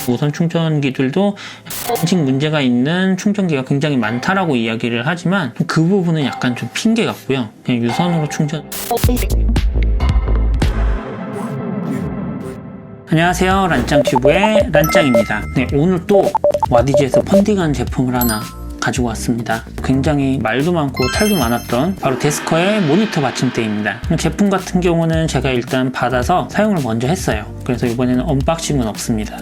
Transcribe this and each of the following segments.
무선 충전기들도 인식 문제가 있는 충전기가 굉장히 많다라고 이야기를 하지만 그 부분은 약간 좀 핑계 같고요. 그냥 유선으로 충전. 안녕하세요, 란짱튜브의 란짱입니다. 네, 오늘 또 와디즈에서 펀딩한 제품을 하나 가지고 왔습니다. 굉장히 말도 많고 탈도 많았던 바로 데스커의 모니터 받침대입니다. 제품 같은 경우는 제가 일단 받아서 사용을 먼저 했어요. 그래서 이번에는 언박싱은 없습니다.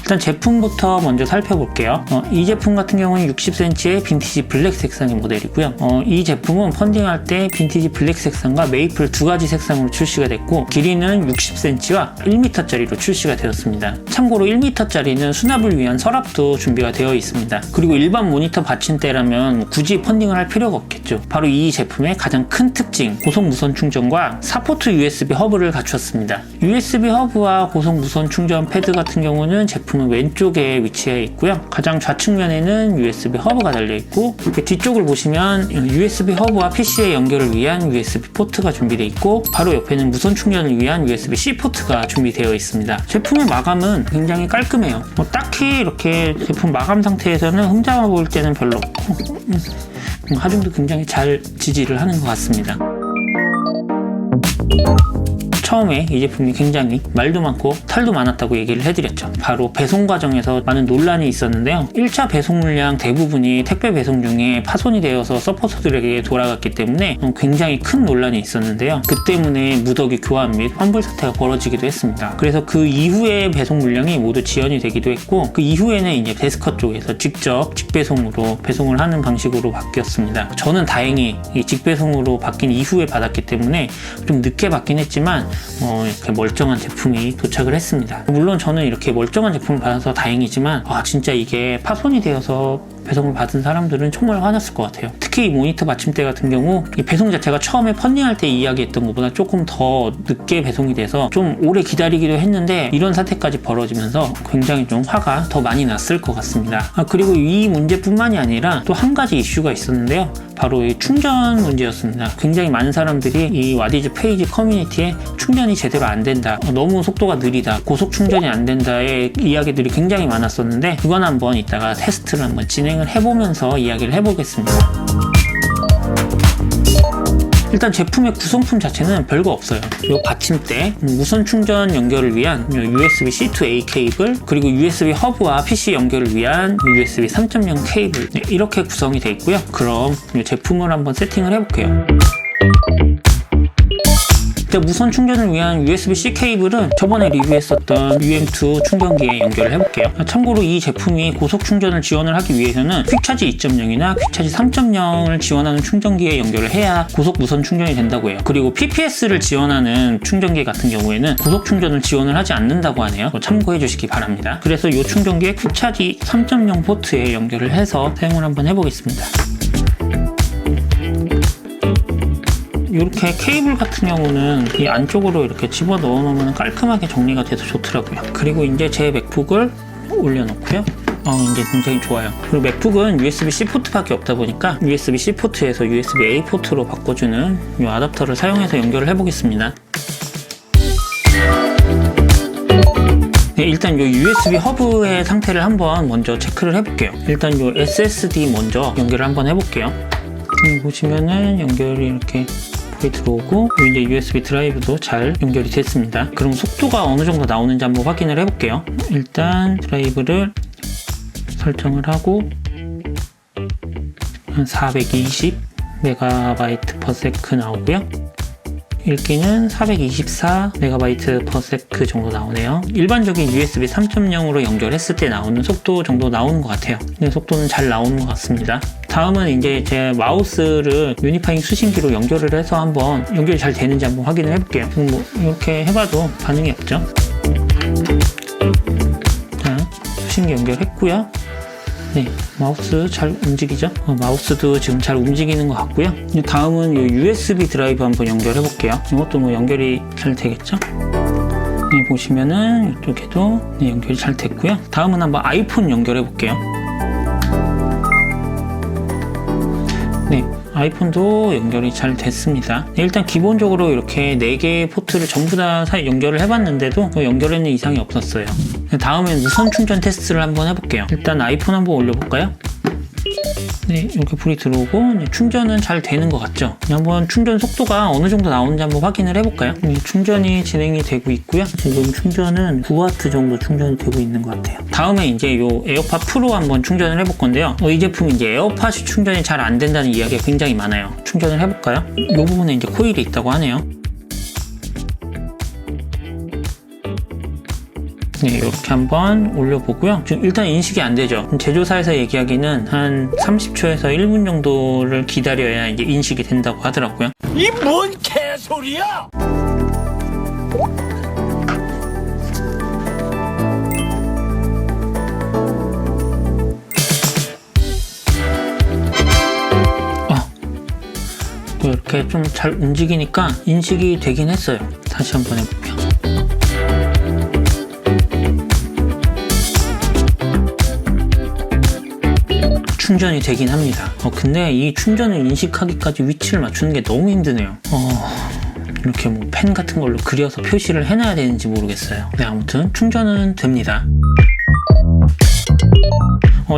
일단 제품부터 먼저 살펴볼게요. 이 제품 같은 경우는 60cm의 빈티지 블랙 색상의 모델이고요. 이 제품은 펀딩할 때 빈티지 블랙 색상과 메이플 두 가지 색상으로 출시가 됐고, 길이는 60cm와 1m짜리로 출시가 되었습니다. 참고로 1m짜리는 수납을 위한 서랍도 준비가 되어 있습니다. 그리고 일반 모니터 받침대라면 굳이 펀딩을 할 필요가 없겠죠. 바로 이 제품의 가장 큰 특징, 고속 무선 충전과 4포트 USB 허브를 갖추었습니다. USB 허브와 고속 무선 충전 패드 같은 경우는 제품은 왼쪽에 위치해 있고요. 가장 좌측면에는 USB 허브가 달려있고, 이렇게 뒤쪽을 보시면 USB 허브와 PC의 연결을 위한 USB 포트가 준비되어 있고, 바로 옆에는 무선 충전을 위한 USB-C 포트가 준비되어 있습니다. 제품의 마감은 굉장히 깔끔해요. 딱히 이렇게 제품 마감 상태에서는 흠잡아 보일 때는 별로 없고, 하중도 굉장히 잘 지지를 하는 것 같습니다. 처음에 이 제품이 굉장히 말도 많고 탈도 많았다고 얘기를 해드렸죠. 바로 배송 과정에서 많은 논란이 있었는데요. 1차 배송 물량 대부분이 택배 배송 중에 파손이 되어서 서포터들에게 돌아갔기 때문에 굉장히 큰 논란이 있었는데요. 그 때문에 무더기 교환 및 환불 사태가 벌어지기도 했습니다. 그래서 그 이후에 배송 물량이 모두 지연이 되기도 했고, 그 이후에는 이제 데스커 쪽에서 직접 직배송으로 배송을 하는 방식으로 바뀌었습니다. 저는 다행히 이 직배송으로 바뀐 이후에 받았기 때문에 좀 늦게 받긴 했지만 이렇게 멀쩡한 제품이 도착을 했습니다. 물론 저는 이렇게 멀쩡한 제품을 받아서 다행이지만 진짜 이게 파손이 되어서 배송을 받은 사람들은 정말 화났을 것 같아요. 특히 이 모니터 받침대 같은 경우 이 배송 자체가 처음에 펀딩할 때 이야기했던 것보다 조금 더 늦게 배송이 돼서 좀 오래 기다리기도 했는데, 이런 사태까지 벌어지면서 굉장히 좀 화가 더 많이 났을 것 같습니다. 그리고 이 문제뿐만이 아니라 또 한 가지 이슈가 있었는데요. 바로 이 충전 문제였습니다. 굉장히 많은 사람들이 이 와디즈 페이지 커뮤니티에 충전이 제대로 안 된다, 너무 속도가 느리다, 고속 충전이 안 된다의 이야기들이 굉장히 많았었는데, 그건 한번 이따가 테스트를 한번 진행을 해보면서 이야기를 해보겠습니다. 일단 제품의 구성품 자체는 별거 없어요. 이 받침대, 무선 충전 연결을 위한 USB-C to A 케이블, 그리고 USB 허브와 PC 연결을 위한 USB 3.0 케이블, 이렇게 구성이 되어 있고요. 그럼 이 제품을 한번 세팅을 해볼게요. 무선 충전을 위한 USB-C 케이블은 저번에 리뷰했었던 UM2 충전기에 연결을 해볼게요. 참고로 이 제품이 고속 충전을 지원을 하기 위해서는 퀵차지 2.0이나 퀵차지 3.0을 지원하는 충전기에 연결을 해야 고속 무선 충전이 된다고 해요. 그리고 PPS를 지원하는 충전기 같은 경우에는 고속 충전을 지원을 하지 않는다고 하네요. 참고해 주시기 바랍니다. 그래서 이 충전기에 퀵차지 3.0 포트에 연결을 해서 사용을 한번 해보겠습니다. 이렇게 케이블 같은 경우는 이 안쪽으로 이렇게 집어 넣어 놓으면 깔끔하게 정리가 돼서 좋더라고요. 그리고 이제 제 맥북을 올려놓고요. 이제 굉장히 좋아요. 그리고 맥북은 USB-C 포트밖에 없다 보니까 USB-C 포트에서 USB-A 포트로 바꿔주는 이 아답터를 사용해서 연결을 해보겠습니다. 네, 일단 이 USB 허브의 상태를 한번 먼저 체크를 해볼게요. 일단 이 SSD 먼저 연결을 한번 해볼게요. 보시면은 연결이 이렇게 들어오고, 이제 USB 드라이브도 잘 연결이 됐습니다. 그럼 속도가 어느 정도 나오는지 한번 확인을 해볼게요. 일단 드라이브를 설정을 하고 한 420 MB/s 나오고요. 읽기는 424 MB/s 정도 나오네요. 일반적인 USB 3.0으로 연결했을 때 나오는 속도 정도 나오는 것 같아요. 네, 속도는 잘 나오는 것 같습니다. 다음은 이제 제 마우스를 유니파잉 수신기로 연결을 해서 한번 연결이 잘 되는지 한번 확인을 해볼게요. 이렇게 해봐도 반응이 없죠. 자, 수신기 연결했고요. 네, 마우스 잘 움직이죠? 마우스도 지금 잘 움직이는 것 같고요. 다음은 이 USB 드라이브 한번 연결해 볼게요. 이것도 연결이 잘 되겠죠? 네, 보시면은 이쪽에도 연결이 잘 됐고요. 다음은 한번 아이폰 연결해 볼게요. 네, 아이폰도 연결이 잘 됐습니다. 일단 기본적으로 이렇게 4개의 포트를 전부 다 연결을 해봤는데도 연결에는 이상이 없었어요. 다음엔 무선 충전 테스트를 한번 해볼게요. 일단 아이폰 한번 올려볼까요? 네, 이렇게 불이 들어오고 충전은 잘 되는 것 같죠? 한번 충전 속도가 어느 정도 나오는지 한번 확인을 해볼까요? 충전이 진행이 되고 있고요. 지금 충전은 9W 정도 충전이 되고 있는 것 같아요. 다음에 이제 요 에어팟 프로 한번 충전을 해볼 건데요. 이 제품이 이제 에어팟이 충전이 잘 안 된다는 이야기가 굉장히 많아요. 충전을 해볼까요? 이 부분에 이제 코일이 있다고 하네요. 네, 이렇게 한번 올려보고요. 지금 일단 인식이 안 되죠. 제조사에서 얘기하기는 한 30초에서 1분 정도를 기다려야 이제 인식이 된다고 하더라고요. 이 뭔 개소리야! 이렇게 좀 잘 움직이니까 인식이 되긴 했어요. 다시 한번 해볼게요. 충전이 되긴 합니다. 근데 이 충전을 인식하기까지 위치를 맞추는 게 너무 힘드네요. 이렇게 뭐 펜 같은 걸로 그려서 표시를 해놔야 되는지 모르겠어요. 네, 아무튼 충전은 됩니다.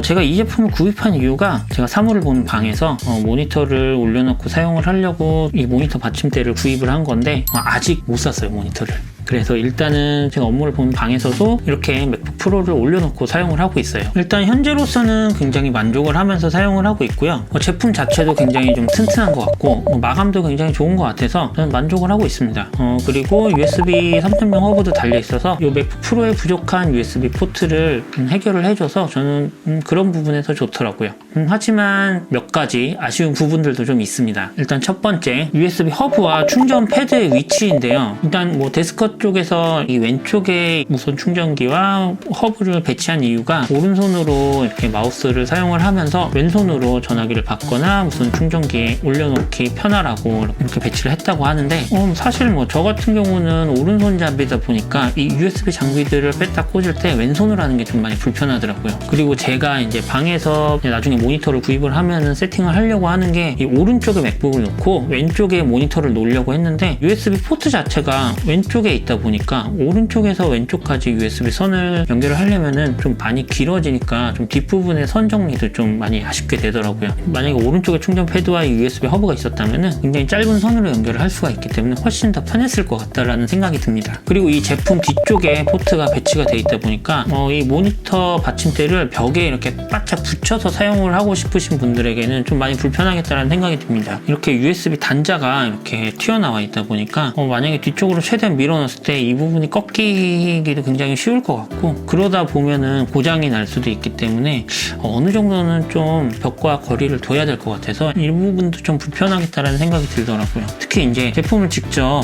제가 이 제품을 구입한 이유가 제가 사물을 보는 방에서 모니터를 올려놓고 사용을 하려고 이 모니터 받침대를 구입을 한 건데 아직 못 샀어요, 모니터를. 그래서 일단은 제가 업무를 보는 방에서도 이렇게 맥북 프로를 올려놓고 사용을 하고 있어요. 일단 현재로서는 굉장히 만족을 하면서 사용을 하고 있고요. 제품 자체도 굉장히 좀 튼튼한 것 같고 마감도 굉장히 좋은 것 같아서 저는 만족을 하고 있습니다. 그리고 USB 3.0 허브도 달려있어서 이 맥북 프로에 부족한 USB 포트를 해결을 해줘서 저는 그런 부분에서 좋더라고요. 하지만 몇 가지 아쉬운 부분들도 좀 있습니다. 일단 첫 번째, USB 허브와 충전 패드의 위치인데요. 일단 뭐 데스크탑 쪽에서 이 왼쪽에 무선 충전기와 허브를 배치한 이유가 오른손으로 이렇게 마우스를 사용을 하면서 왼손으로 전화기를 받거나 무선 충전기에 올려놓기 편하라고 이렇게 배치를 했다고 하는데 사실 뭐 저 같은 경우는 오른손잡이다 보니까 이 USB 장비들을 뺐다 꽂을 때 왼손으로 하는 게 좀 많이 불편하더라고요. 그리고 제가 이제 방에서 나중에 모니터를 구입을 하면은 세팅을 하려고 하는 게 이 오른쪽에 맥북을 놓고 왼쪽에 모니터를 놓으려고 했는데 USB 포트 자체가 왼쪽에 있다 보니까 오른쪽에서 왼쪽까지 USB 선을 연결을 하려면은 좀 많이 길어지니까 좀 뒷부분의 선 정리도 좀 많이 아쉽게 되더라고요. 만약에 오른쪽에 충전 패드와 USB 허브가 있었다면은 굉장히 짧은 선으로 연결을 할 수가 있기 때문에 훨씬 더 편했을 것 같다라는 생각이 듭니다. 그리고 이 제품 뒤쪽에 포트가 배치가 돼 있다 보니까 이 모니터 받침대를 벽에 이렇게 바짝 붙여서 사용을 하고 싶으신 분들에게는 좀 많이 불편하겠다라는 생각이 듭니다. 이렇게 USB 단자가 이렇게 튀어나와 있다 보니까 만약에 뒤쪽으로 최대한 밀어넣었을 때 이 부분이 꺾이기도 굉장히 쉬울 것 같고 그러다 보면은 고장이 날 수도 있기 때문에 어느 정도는 좀 벽과 거리를 둬야 될 것 같아서 이 부분도 좀 불편하겠다라는 생각이 들더라고요. 특히 이제 제품을 직접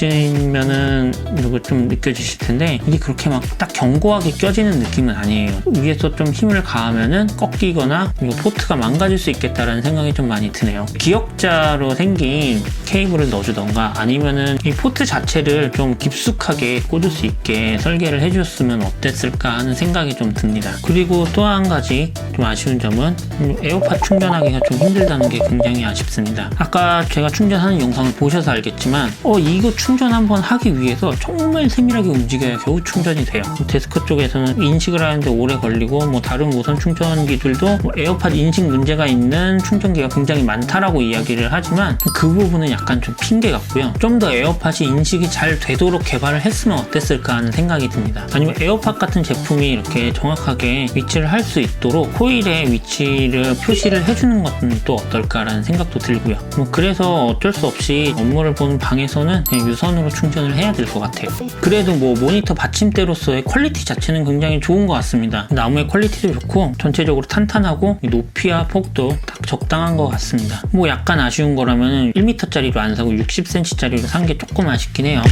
만져보시면은 이거 좀 느껴지실 텐데 이게 그렇게 막 딱 견고하게 껴지는 느낌은 아니에요. 위에서 좀 힘을 가하면은 꺾이거나 그리고 포트가 망가질 수 있겠다라는 생각이 좀 많이 드네요. 기역자로 생긴 케이블을 넣어주던가 아니면은 이 포트 자체를 좀 깊숙하게 꽂을 수 있게 설계를 해줬으면 어땠을까 하는 생각이 좀 듭니다. 그리고 또 한 가지 좀 아쉬운 점은 에어팟 충전하기가 좀 힘들다는 게 굉장히 아쉽습니다. 아까 제가 충전하는 영상을 보셔서 알겠지만 이거 충전 한번 하기 위해서 정말 세밀하게 움직여야 겨우 충전이 돼요. 데스크 쪽에서는 인식을 하는데 오래 걸리고 뭐 다른 무선 충전기들도 에어팟 인식 문제가 있는 충전기가 굉장히 많다라고 이야기를 하지만 그 부분은 약간 좀 핑계 같고요. 좀 더 에어팟이 인식이 잘 되도록 개발을 했으면 어땠을까 하는 생각이 듭니다. 아니면 에어팟 같은 제품이 이렇게 정확하게 위치를 할 수 있도록 코일의 위치를 표시를 해주는 것은 또 어떨까라는 생각도 들고요. 그래서 어쩔 수 없이 업무를 보는 방에서는 그냥 유선으로 충전을 해야 될 것 같아요. 그래도 뭐 모니터 받침대로서의 퀄리티 자체는 굉장히 좋은 것 같습니다. 나무의 퀄리티도 좋고 전체적으로 탄탄하고 높이와 폭도 딱 적당한 것 같습니다. 뭐 약간 아쉬운 거라면 1m짜리로 안 사고 60cm짜리로 산 게 조금 아쉽긴 해요.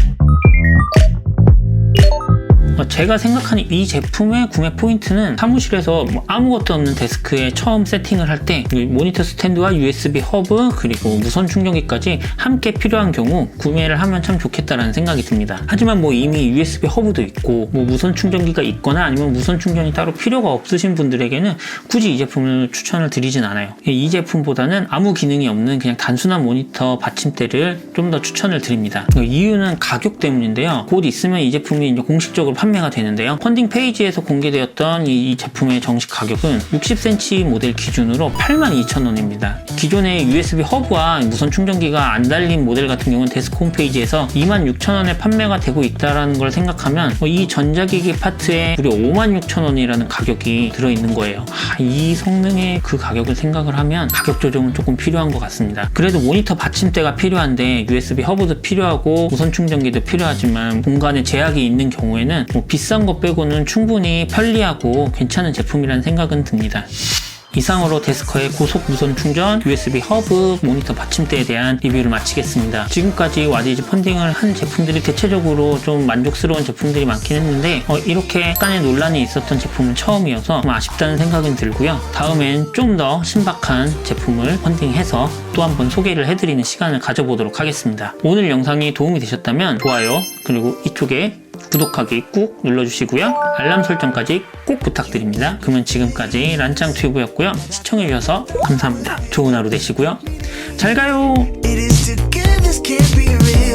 제가 생각하는 이 제품의 구매 포인트는 사무실에서 뭐 아무것도 없는 데스크에 처음 세팅을 할 때 모니터 스탠드와 USB 허브 그리고 무선 충전기까지 함께 필요한 경우 구매를 하면 참 좋겠다라는 생각이 듭니다. 하지만 뭐 이미 USB 허브도 있고 뭐 무선 충전기가 있거나 아니면 무선 충전이 따로 필요가 없으신 분들에게는 굳이 이 제품을 추천을 드리진 않아요. 이 제품보다는 아무 기능이 없는 그냥 단순한 모니터 받침대를 좀 더 추천을 드립니다. 이유는 가격 때문인데요. 곧 있으면 이 제품이 이제 공식적으로 판매가 되는데요. 펀딩 페이지에서 공개되었던 이 제품의 정식 가격은 60cm 모델 기준으로 82,000원입니다. 기존의 USB 허브와 무선 충전기가 안 달린 모델 같은 경우는 데스크 홈페이지에서 26,000원에 판매가 되고 있다는 걸 생각하면 이 전자기기 파트에 무려 56,000원이라는 가격이 들어있는 거예요. 이 성능의 그 가격을 생각을 하면 가격 조정은 조금 필요한 것 같습니다. 그래도 모니터 받침대가 필요한데 USB 허브도 필요하고 무선 충전기도 필요하지만 공간에 제약이 있는 경우에는 뭐 비싼 거 빼고는 충분히 편리하고 괜찮은 제품이라는 생각은 듭니다. 이상으로 데스커의 고속 무선 충전, USB 허브, 모니터 받침대에 대한 리뷰를 마치겠습니다. 지금까지 와디즈 펀딩을 한 제품들이 대체적으로 좀 만족스러운 제품들이 많긴 했는데 이렇게 약간의 논란이 있었던 제품은 처음이어서 좀 아쉽다는 생각은 들고요. 다음엔 좀 더 신박한 제품을 펀딩해서 또 한번 소개를 해드리는 시간을 가져보도록 하겠습니다. 오늘 영상이 도움이 되셨다면 좋아요 그리고 이쪽에 구독하기 꾹 눌러주시고요. 알람 설정까지 꼭 부탁드립니다. 그러면 지금까지 란짱튜브였고요. 시청해주셔서 감사합니다. 좋은 하루 되시고요. 잘 가요. It is together, this can't be real.